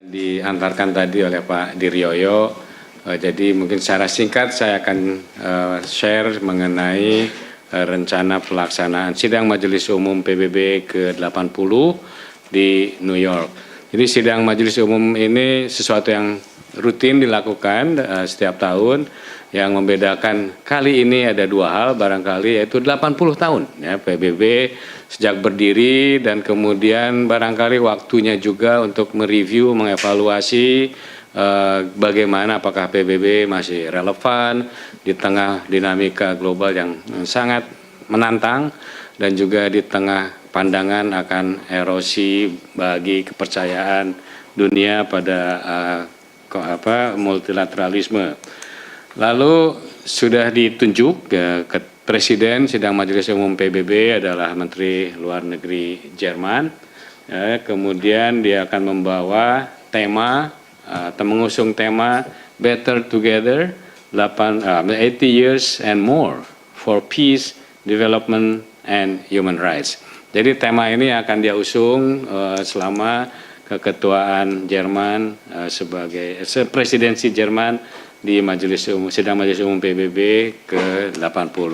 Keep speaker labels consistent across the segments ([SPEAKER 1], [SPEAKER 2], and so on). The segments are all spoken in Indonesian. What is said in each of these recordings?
[SPEAKER 1] Diantarkan tadi oleh Pak Diryoyo, jadi mungkin secara singkat saya akan share mengenai rencana pelaksanaan sidang Majelis Umum PBB ke-80 di New York. Jadi sidang Majelis Umum ini sesuatu yang rutin dilakukan setiap tahun. Yang membedakan kali ini ada dua hal barangkali, yaitu 80 tahun ya PBB sejak berdiri, dan kemudian barangkali waktunya juga untuk mereview, mengevaluasi bagaimana apakah PBB masih relevan di tengah dinamika global yang sangat menantang dan juga di tengah pandangan akan erosi bagi kepercayaan dunia pada multilateralisme. Lalu sudah ditunjuk ke Presiden sidang Majelis Umum PBB adalah Menteri Luar Negeri Jerman. Kemudian dia akan membawa tema atau mengusung tema Better Together 80 Years and More for Peace, Development and Human Rights. Jadi tema ini akan dia usung selama keketuaan Jerman sebagai presidensi Jerman di sidang Majelis Umum PBB ke-80.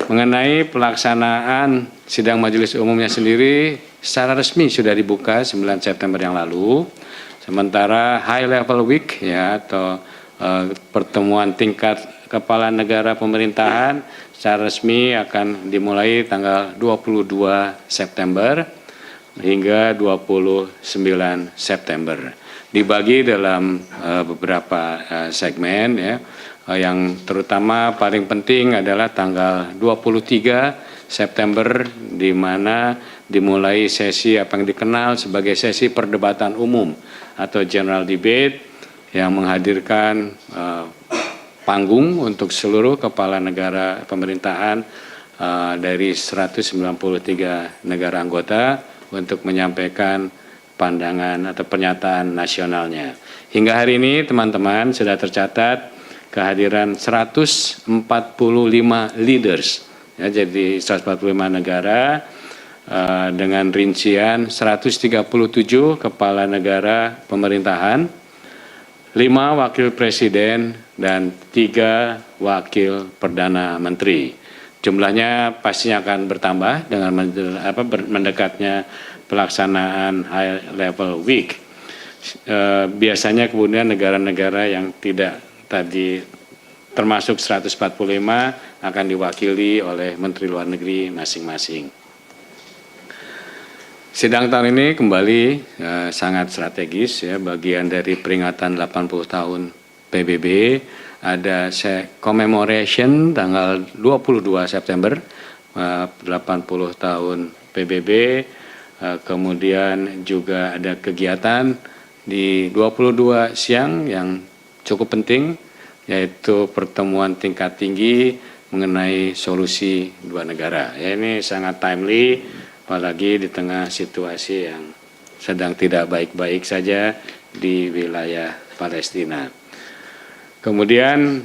[SPEAKER 1] Mengenai pelaksanaan sidang Majelis Umumnya sendiri secara resmi sudah dibuka 9 September yang lalu. Sementara High Level Week ya atau pertemuan tingkat kepala negara pemerintahan secara resmi akan dimulai tanggal 22 September hingga 29 September. Dibagi dalam beberapa segmen ya, yang terutama paling penting adalah tanggal 23 September di mana dimulai sesi apa yang dikenal sebagai sesi perdebatan umum atau general debate yang menghadirkan panggung untuk seluruh kepala negara pemerintahan dari 193 negara anggota untuk menyampaikan pandangan atau pernyataan nasionalnya. Hingga hari ini teman-teman sudah tercatat kehadiran 145 leaders, ya, jadi 145 negara dengan rincian 137 kepala negara pemerintahan, 5 wakil presiden dan 3 wakil perdana menteri. Jumlahnya pastinya akan bertambah dengan mendekatnya pelaksanaan High Level Week. Biasanya kemudian negara-negara yang tidak tadi termasuk 145 akan diwakili oleh Menteri Luar Negeri masing-masing. Sidang tahun ini kembali sangat strategis ya, bagian dari peringatan 80 tahun PBB. Ada commemoration tanggal 22 September 80 tahun PBB. Kemudian juga ada kegiatan di 22 siang yang cukup penting, yaitu pertemuan tingkat tinggi mengenai solusi dua negara. Ya, ini sangat timely, apalagi di tengah situasi yang sedang tidak baik-baik saja di wilayah Palestina. Kemudian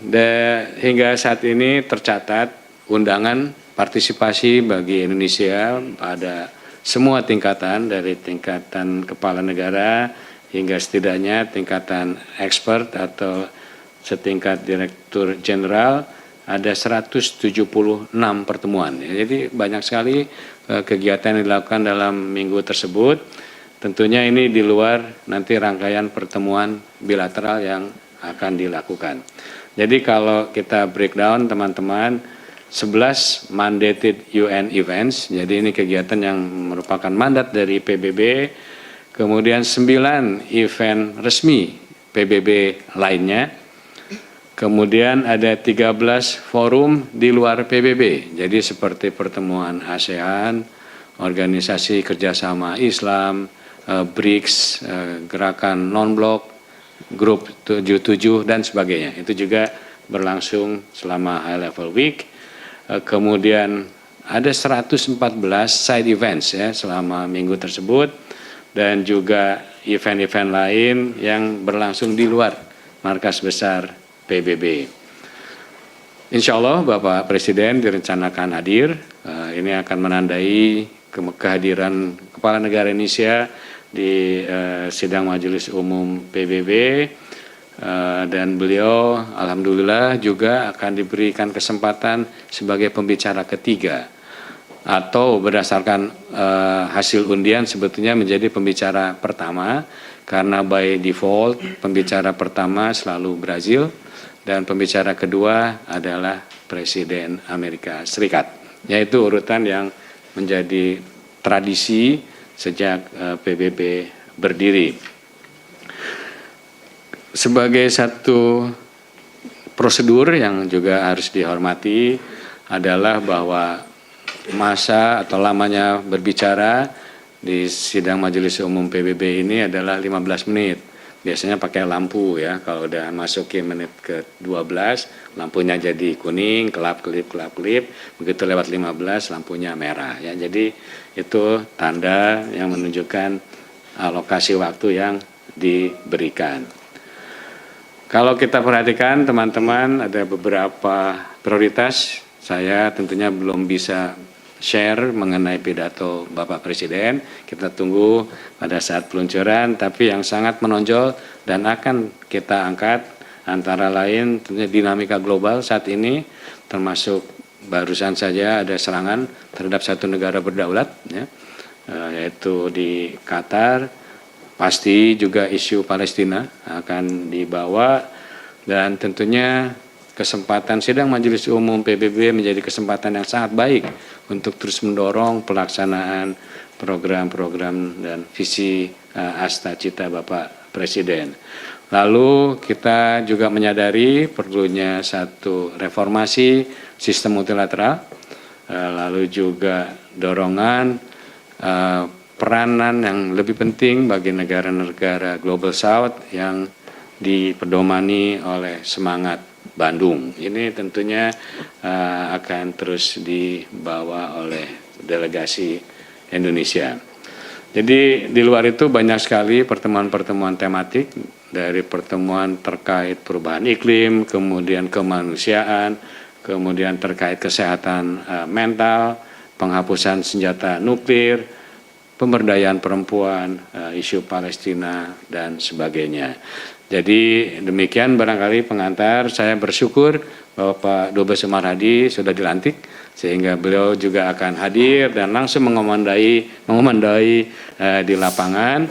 [SPEAKER 1] hingga saat ini tercatat undangan partisipasi bagi Indonesia pada semua tingkatan, dari tingkatan kepala negara hingga setidaknya tingkatan expert atau setingkat direktur jenderal, ada 176 pertemuan. Jadi banyak sekali kegiatan yang dilakukan dalam minggu tersebut. Tentunya ini di luar nanti rangkaian pertemuan bilateral yang akan dilakukan. Jadi kalau kita breakdown teman-teman, 11 mandated UN events, jadi ini kegiatan yang merupakan mandat dari PBB, kemudian 9 event resmi PBB lainnya, kemudian ada 13 forum di luar PBB, jadi seperti pertemuan ASEAN, Organisasi Kerjasama Islam, BRICS, Gerakan Non-Blok, Grup 77 dan sebagainya. Itu juga berlangsung selama High Level Week. Kemudian ada 114 side events ya selama minggu tersebut, dan juga event-event lain yang berlangsung di luar markas besar PBB. Insya Allah Bapak Presiden direncanakan hadir. Ini akan menandai kehadiran Kepala Negara Indonesia di sidang Majelis Umum PBB, dan beliau alhamdulillah juga akan diberikan kesempatan sebagai pembicara ketiga, atau berdasarkan hasil undian sebetulnya menjadi pembicara pertama, karena by default pembicara pertama selalu Brazil dan pembicara kedua adalah Presiden Amerika Serikat. Yaitu urutan yang menjadi tradisi sejak PBB berdiri. Sebagai satu prosedur yang juga harus dihormati adalah bahwa masa atau lamanya berbicara di sidang Majelis Umum PBB ini adalah 15 menit. Biasanya pakai lampu ya, kalau udah masukin menit ke-12 lampunya jadi kuning, kelap-kelip, begitu lewat 15 lampunya merah ya. Jadi itu tanda yang menunjukkan alokasi waktu yang diberikan. Kalau kita perhatikan teman-teman, ada beberapa prioritas. Saya tentunya belum bisa share mengenai pidato Bapak Presiden. Kita tunggu pada saat peluncuran, tapi yang sangat menonjol dan akan kita angkat antara lain tentunya dinamika global saat ini, termasuk barusan saja ada serangan terhadap satu negara berdaulat ya, yaitu di Qatar. Pasti juga isu Palestina akan dibawa, dan tentunya kesempatan sidang Majelis Umum PBB menjadi kesempatan yang sangat baik untuk terus mendorong pelaksanaan program-program dan visi asta cita Bapak Presiden. Lalu kita juga menyadari perlunya satu reformasi sistem multilateral, lalu juga dorongan peranan yang lebih penting bagi negara-negara Global South yang dipedomani oleh semangat Bandung. Ini tentunya akan terus dibawa oleh delegasi Indonesia. Jadi di luar itu banyak sekali pertemuan-pertemuan tematik, dari pertemuan terkait perubahan iklim, kemudian kemanusiaan, kemudian terkait kesehatan mental, penghapusan senjata nuklir, pemberdayaan perempuan, isu Palestina, dan sebagainya. Jadi demikian barangkali pengantar. Saya bersyukur bahwa Pak Dubes Umar Hadi sudah dilantik, sehingga beliau juga akan hadir dan langsung mengomandai di lapangan.